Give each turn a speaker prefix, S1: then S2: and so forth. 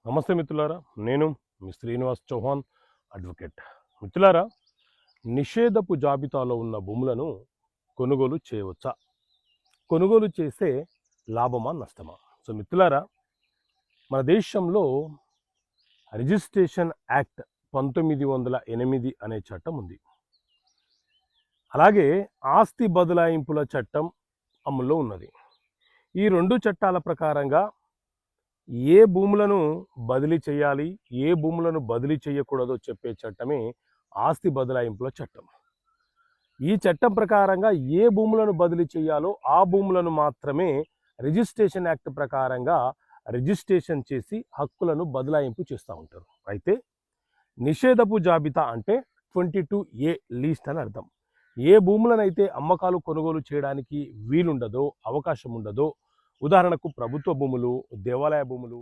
S1: నమస్తే మిత్రులారా, నేను మీ శ్రీనివాస్ చౌహాన్ అడ్వకేట్. మిత్రులారా, నిషేధపు జాబితాలో ఉన్న భూములను కొనుగోలు చేయవచ్చా? కొనుగోలు చేస్తే లాభమా నష్టమా? సో మిత్రులారా, మన దేశంలో రిజిస్ట్రేషన్ యాక్ట్ 1908 అనే చట్టం ఉంది. అలాగే ఆస్తి బదలాయింపుల చట్టం అమల్లో ఉన్నది. ఈ రెండు చట్టాల ప్రకారంగా ఏ భూములను బదిలీ చేయాలి, ఏ భూములను బదిలీ చేయకూడదో చెప్పే చట్టమే ఆస్తి బదలాయింపుల చట్టం. ఈ చట్టం ప్రకారంగా ఏ భూములను బదిలీ చేయాలో ఆ భూములను మాత్రమే రిజిస్ట్రేషన్ యాక్ట్ ప్రకారంగా రిజిస్ట్రేషన్ చేసి హక్కులను బదలాయింపు చేస్తూ ఉంటారు. అయితే నిషేధపు జాబితా అంటే 22A లీస్ట్ అని అర్థం. ఏ భూములనైతే అమ్మకాలు కొనుగోలు చేయడానికి వీలుండదో, అవకాశం ఉండదో, ఉదాహరణకు ప్రభుత్వ భూములు, దేవాలయ భూములు,